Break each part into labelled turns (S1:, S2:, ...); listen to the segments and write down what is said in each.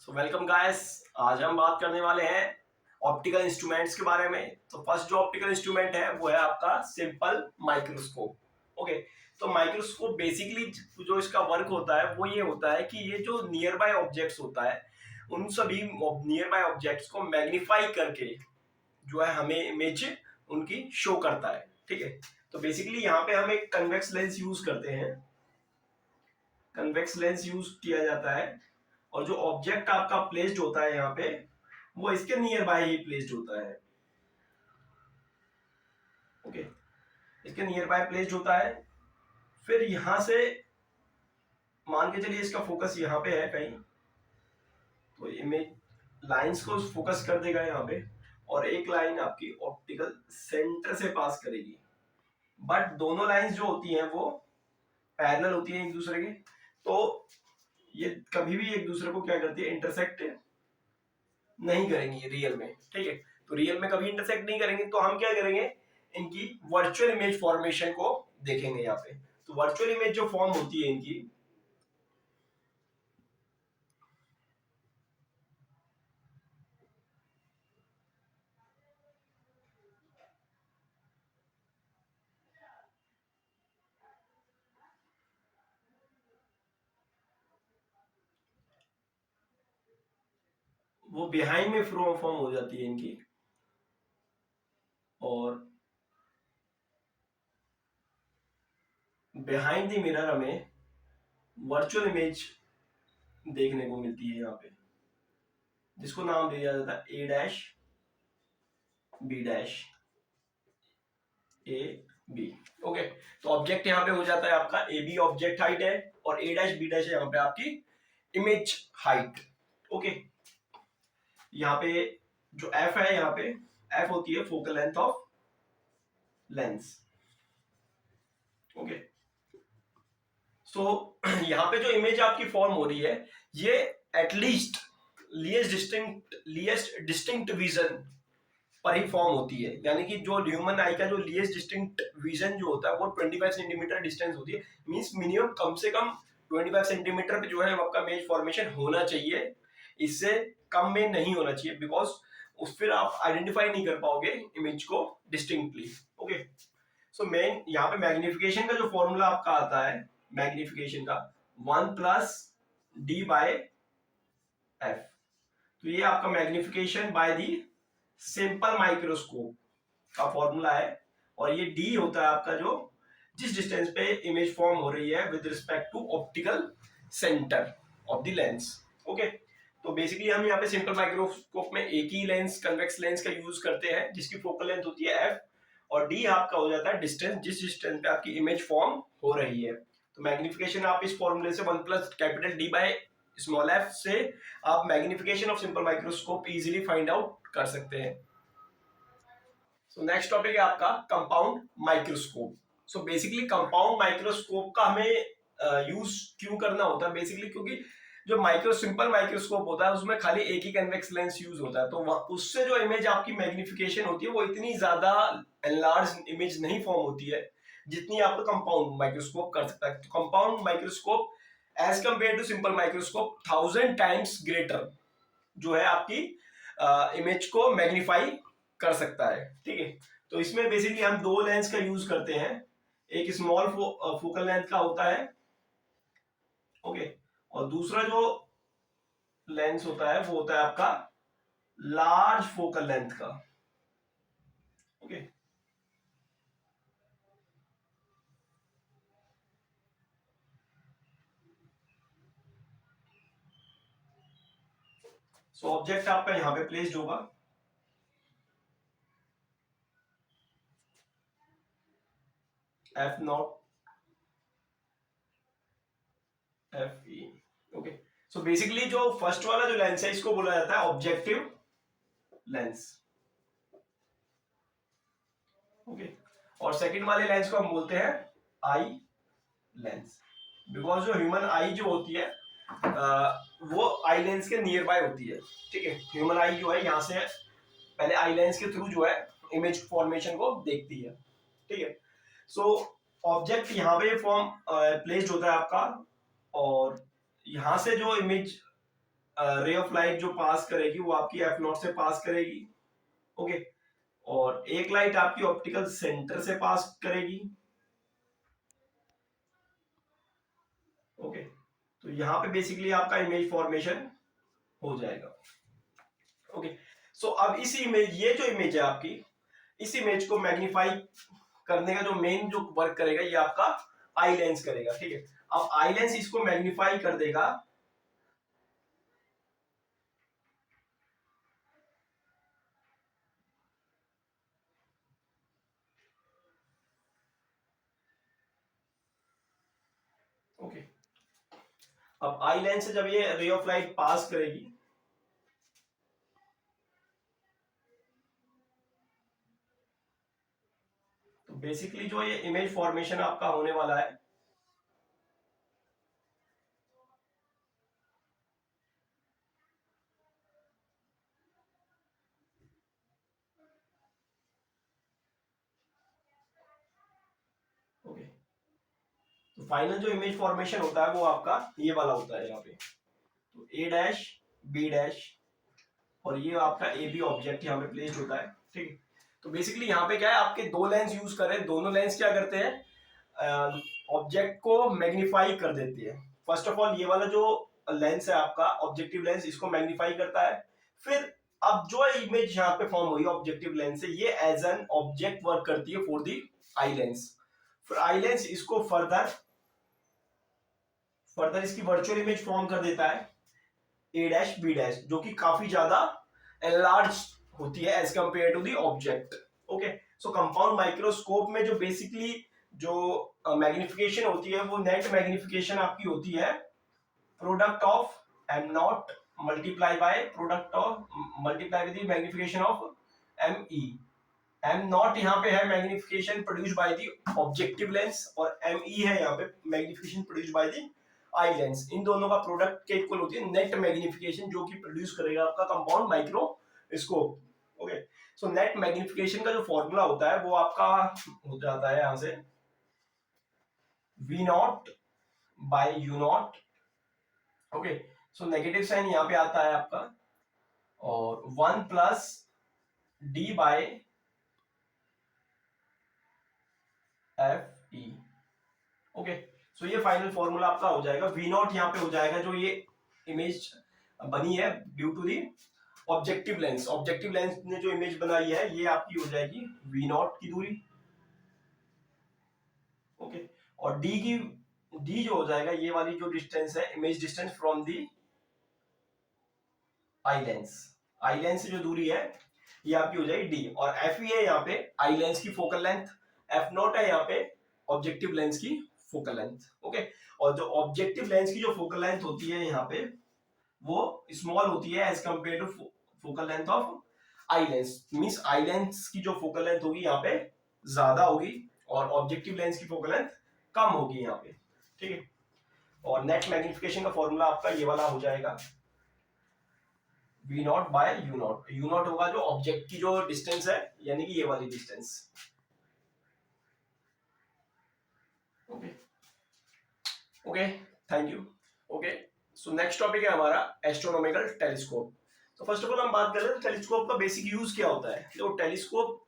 S1: Welcome guys. आज हम बात करने वाले हैं ऑप्टिकल इंस्ट्रूमेंट्स के बारे में। तो फर्स्ट जो ऑप्टिकल इंस्ट्रूमेंट है वो है आपका सिंपल माइक्रोस्कोप। ओके, तो माइक्रोस्कोप बेसिकली जो इसका वर्क होता है वो ये होता है कि ये जो नियर बाय ऑब्जेक्ट्स होता है उन सभी नियर बाय ऑब्जेक्ट्स को मैग्नीफाई करके जो है हमें इमेज उनकी शो करता है। ठीक है, तो बेसिकली यहाँ पे हम एक कन्वेक्स लेंस यूज करते हैं। कन्वेक्स लेंस यूज किया जाता है और जो ऑब्जेक्ट आपका प्लेस्ड होता है यहाँ पे वो इसके नियर बाय ही प्लेस्ड होता है। ओके, इसके नियर बाय प्लेस्ड होता है। फिर यहां से मान के चलिए इसका फोकस यहाँ पे है कहीं, तो इमेज लाइंस को फोकस कर देगा यहाँ पे और एक लाइन आपकी ऑप्टिकल सेंटर से पास करेगी। बट दोनों लाइंस जो होती हैं वो पैरेलल होती हैं एक दूसरे के, तो ये कभी भी एक दूसरे को क्या करती है, इंटरसेक्ट नहीं करेंगी रियल में। ठीक है, तो रियल में कभी इंटरसेक्ट नहीं करेंगे, तो हम क्या करेंगे, इनकी वर्चुअल इमेज फॉर्मेशन को देखेंगे यहाँ पे। तो वर्चुअल इमेज जो फॉर्म होती है इनकी, वो बिहाइंड में फॉर्म हो जाती है इनकी, और बिहाइंड द मिरर हमें वर्चुअल इमेज देखने को मिलती है यहाँ पे, जिसको नाम दिया जाता है A dash B dash A B. Okay, तो ऑब्जेक्ट यहाँ पे हो जाता है आपका ए बी ऑब्जेक्ट हाइट है और ए डैश बी डैश यहाँ पे आपकी इमेज हाइट। ओके, यहाँ पे जो एफ है, यहाँ पे एफ होती है focal length of lens. Okay, so यहाँ पे जो इमेज आपकी फॉर्म हो रही है ये एटलीस्ट लिएस्ट डिस्टिंक्ट विजन पर ही फॉर्म होती है। यानी कि जो ह्यूमन आई का जो लिएस्ट डिस्टिंक्ट विजन जो होता है वो 25 सेंटीमीटर डिस्टेंस होती है। मींस मिनिमम कम से कम 25 सेंटीमीटर पे जो है आपका इमेज फॉर्मेशन होना चाहिए, इससे कम में नहीं होना चाहिए, बिकॉज उस फिर आप आइडेंटिफाई नहीं कर पाओगे इमेज को डिस्टिंक्टली। ओके, सो मेन यहाँ पे मैग्निफिकेशन का जो फॉर्मूला आपका आता है, मैग्निफिकेशन का 1+d/f। तो ये आपका magnification by the simple microscope का फॉर्मूला है, और ये d होता है आपका जो जिस डिस्टेंस पे इमेज फॉर्म हो रही है with respect to optical centre of the lens. Okay, तो बेसिकली हम यहाँ पे सिंपल माइक्रोस्कोप में एक ही लेंस, कन्वेक्स लेंस का यूज करते हैं जिसकी फोकल लेंथ होती है f, और d आपका हो जाता है डिस्टेंस, जिस डिस्टेंस पे आपकी इमेज फॉर्म हो रही है। तो मैग्निफिकेशन आप इस फॉर्मूले से 1+D/f से आप magnification of simple microscope easily find out कर सकते हैं। सो नेक्स्ट टॉपिक है आपका compound microscope. So basically compound microscope का हमें यूज क्यों करना होता है, बेसिकली क्योंकि जो सिंपल माइक्रोस्कोप होता है उसमें खाली एक ही कन्वेक्स लेंस यूज होता है, तो उससे जो इमेज आपकी मैग्निफिकेशन होती है वो इतनी ज्यादा एनलार्ज इमेज नहीं फॉर्म होती है जितनी आपको कंपाउंड माइक्रोस्कोप कर सकता है। तो compound microscope as compare to simple microscope 1000 times greater जो है आपकी इमेज को मैग्नीफाई कर सकता है। ठीक है, तो इसमें बेसिकली हम दो लेंस का यूज करते हैं, एक स्मॉल फोकल लेंथ का होता है, ओके, और दूसरा जो लेंस होता है वो होता है आपका लार्ज फोकल लेंथ का। ओके, सो ऑब्जेक्ट आपका यहां पे प्लेस्ड होगा, F0 FE। Okay, so basically जो फर्स्ट वाला जो लेंस है इसको बोला जाता है ऑब्जेक्टिव लेंस। ओके, और सेकंड वाले लेंस को हम बोलते हैं आई लेंस, बिकॉज जो ह्यूमन आई जो होती है वो आई लेंस के नियर बाय होती है। ठीक है, ह्यूमन आई जो है यहाँ से पहले आई लेंस के थ्रू जो है इमेज फॉर्मेशन को देखती है। ठीक है, सो ऑब्जेक्ट यहाँ पे फॉर्म प्लेस्ड होता है आपका, और यहाँ से जो इमेज रे ऑफ लाइट जो पास करेगी वो आपकी एफ नॉट से पास करेगी, ओके। और एक लाइट आपकी ऑप्टिकल सेंटर से पास करेगी, ओके। तो यहाँ पे बेसिकली आपका इमेज फॉर्मेशन हो जाएगा, ओके। सो अब इस इमेज, ये जो इमेज है आपकी, इस इमेज को मैग्नीफाई करने का जो मेन जो वर्क करेगा ये आपका आई लेंस करेगा, ठीक है। अब आई लेंस इसको मैग्नीफाई कर देगा, ओके। अब आई लेंस से जब ये रे ऑफ लाइट पास करेगी, तो बेसिकली जो ये इमेज फॉर्मेशन आपका होने वाला है, ओके। तो फाइनल जो इमेज फॉर्मेशन होता है वो आपका ये वाला होता है यहाँ पे। तो ए डैश, बी डैश, और ये आपका ए बी ऑब्जेक्ट यहाँ पे प्लेस्ड होता है, ठीक है। तो बेसिकली यहाँ पे क्या है, आपके दो लेंस यूज करें, दोनों लेंस क्या करते हैं, ऑब्जेक्ट को मैग्नीफाई कर देती है। फर्स्ट ऑफ ऑल ये वाला जो लेंस है आपका ऑब्जेक्टिव लेंस, इसको मैग्नीफाई करता है। फिर अब जो इमेज यहाँ पे फॉर्म हुई ऑब्जेक्टिव लेंस से, ये एज एन ऑब्जेक्ट वर्क करती है फॉर दी आई लेंस। फिर आई लेंस इसको फर्दर इसकी वर्चुअल इमेज फॉर्म कर देता है ए डैश बी डैश, जो कि काफी ज्यादा एनलार्ज होती है as compare to the object, okay. So compound microscope में जो बेसिकली जो मैग्निफिकेशन होती है वो नेट मैग्निफिकेशन आपकी होती है product of M not multiply with magnification of M E. M not यहाँ पे है magnification produce by the objective lens, और एम ई है यहाँ पे magnification produce by the eye lens. इन दोनों का प्रोडक्ट के इक्वल होती है नेट मैग्निफिकेशन, जो कि प्रोड्यूस करेगा आपका compound microscope, okay. So net magnification का जो फॉर्मूला होता है वो आपका हो जाता है यहाँ से V not by you not, okay. So negative sign यहाँ पे आता है आपका, और 1 plus D by F E, okay. So ये फाइनल फॉर्मूला आपका हो जाएगा। वी नॉट यहाँ पे हो जाएगा जो ये इमेज बनी है due to the objective lens, objective lens ने जो इमेज बनाई है ये आपकी हो जाएगी वी नॉट की दूरी, ओके। और डी जो हो जाएगा ये वाली जो डिस्टेंस है, image distance from the eye lens, eye lens से जो दूरी है ये आपकी हो जाएगी डी, और एफ ई है यहाँ पे आई लेंस की फोकल लेंथ, एफ नॉट है यहाँ पे ऑब्जेक्टिव लेंस की फोकल लेंथ, ओके। और जो ऑब्जेक्टिव लेंस की जो फोकल लेंथ होती है यहाँ पे वो स्मॉल होती है as compare to focal length of eye lens, means eye lens की जो फोकल लेंथ होगी यहाँ पे ज्यादा होगी और ऑब्जेक्टिव लेंस की फोकल लेंथ कम होगी यहाँ पे, ठीक है। और नेट मैग्निफिकेशन का फॉर्मूला आपका ये वाला हो जाएगा v not by you naught, u naught होगा जो ऑब्जेक्ट की जो डिस्टेंस है यानी कि ये वाली distance, okay, okay. Thank you, okay. So next topic है हमारा एस्ट्रोनॉमिकल टेलीस्कोप। तो फर्स्ट ऑफ ऑल हम बात कर रहे हैं टेलीस्कोप का बेसिक यूज क्या होता है। देखो टेलीस्कोप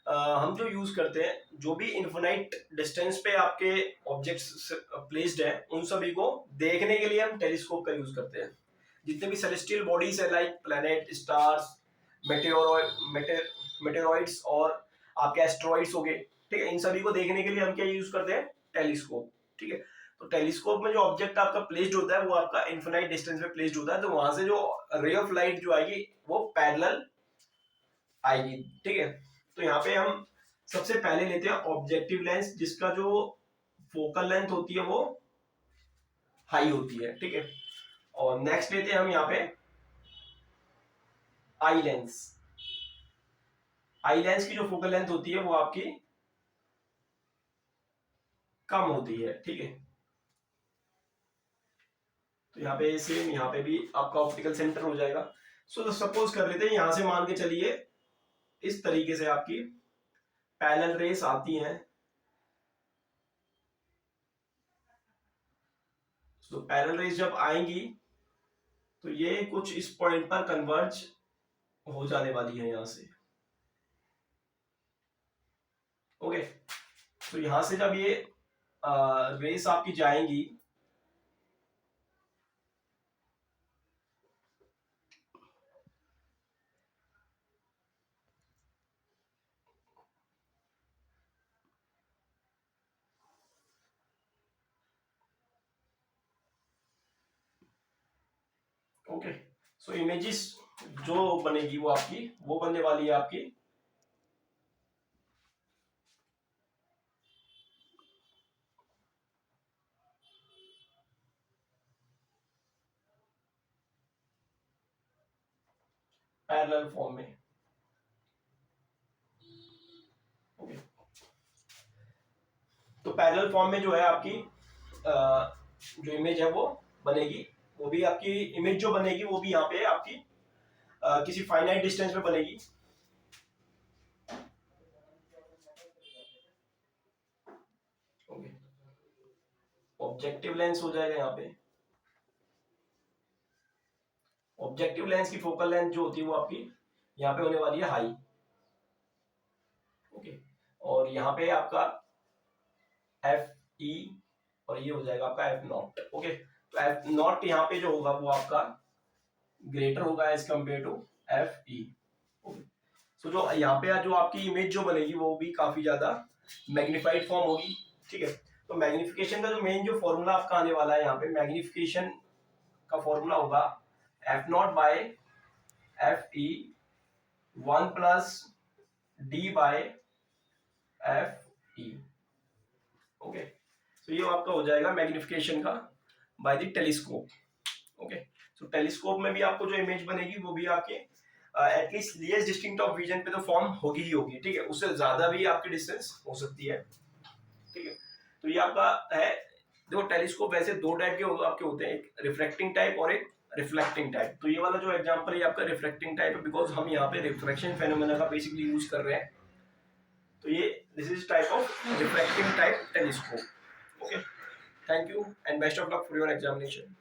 S1: हम जो यूज करते हैं, जो भी इन्फिनाइट डिस्टेंस पे आपके ऑब्जेक्ट्स प्लेस्ड हैं उन सभी को देखने के लिए हम टेलीस्कोप का यूज करते हैं। जितने भी सेलेस्टियल बॉडीज है लाइक प्लैनेट, स्टार्स, मेटेरॉइड्स और आपके एस्ट्रॉइड्स हो गए, ठीक है, इन सभी को देखने के लिए हम क्या यूज करते हैं, टेलीस्कोप, ठीक है। तो टेलीस्कोप में जो ऑब्जेक्ट आपका प्लेस्ड होता है वो आपका इन्फिनाइट डिस्टेंस पे प्लेस्ड होता है, तो वहां से जो रे ऑफ लाइट जो आएगी वो पैरेलल आएगी, ठीक है। तो यहाँ पे हम सबसे पहले लेते हैं ऑब्जेक्टिव लेंस, जिसका जो फोकल लेंथ होती है वो हाई होती है, ठीक है। और नेक्स्ट लेते हैं हम यहाँ पे आई लेंस, आई लेंस की जो फोकल लेंथ होती है वो आपकी कम होती है, ठीक है। तो यहाँ पे सेम यहाँ पे भी आपका ऑप्टिकल सेंटर हो जाएगा। सो सपोज कर लेते हैं यहां से मान के चलिए इस तरीके से आपकी पैरेलल रेस आती हैं। तो पैरेलल रेस जब आएंगी तो ये कुछ इस पॉइंट पर कन्वर्ज हो जाने वाली है यहां से। ओके, तो यहां से जब ये रेस आपकी जाएंगी, ओके, सो इमेजेस जो बनेगी वो आपकी वो बनने वाली है आपकी पैरेलल फॉर्म में। ओके, तो पैरेलल फॉर्म में जो है आपकी जो इमेज है वो बनेगी, वो भी आपकी इमेज जो बनेगी वो भी यहाँ पे आपकी किसी फाइनाइट डिस्टेंस पे बनेगी। ओके, ऑब्जेक्टिव लेंस हो जाएगा यहाँ पे। ऑब्जेक्टिव लेंस की फोकल लेंथ जो होती है वो आपकी यहाँ पे होने वाली है हाई। ओके, और यहाँ पे आपका एफ ई और ये हो जाएगा आपका एफ नॉट। ओके, तो एफ नॉट यहाँ पे जो होगा वो आपका ग्रेटर होगा as compare to F E. So जो यहाँ पे जो आपकी इमेज जो बनेगी वो भी काफी ज्यादा मैग्निफाइड फॉर्म होगी। ठीक है, तो मैग्निफिकेशन का जो मेन जो फॉर्मूला आपका आने वाला है यहाँ पे, मैग्निफिकेशन का फॉर्मूला होगा F naught by F E 1 plus D by F E. Okay, तो ये आपका हो जाएगा मैग्निफिकेशन का बाय द टेलीस्कोप। ओके, तो टेलीस्कोप में भी आपको जो इमेज बनेगी वो भी आपके at least least distinct of vision पे तो फॉर्म होगी ही होगी। ठीक है, उससे ज्यादा भी आपकी डिस्टेंस हो सकती है। ठीक है, तो ये आपका है। देखो टेलीस्कोप वैसे दो टाइप के आपके होते हैं, एक रिफ्रैक्टिंग टाइप और एक रिफ्लेक्टिंग टाइप। तो ये वाला जो एग्जांपल है आपका रिफ्रैक्टिंग टाइप है, बिकॉज हम यहाँ पे रिफ्रैक्शन फेनोमेना का बेसिकली यूज कर रहे हैं। तो ये this is type of refracting type telescope. Okay, thank you and best of luck for your examination.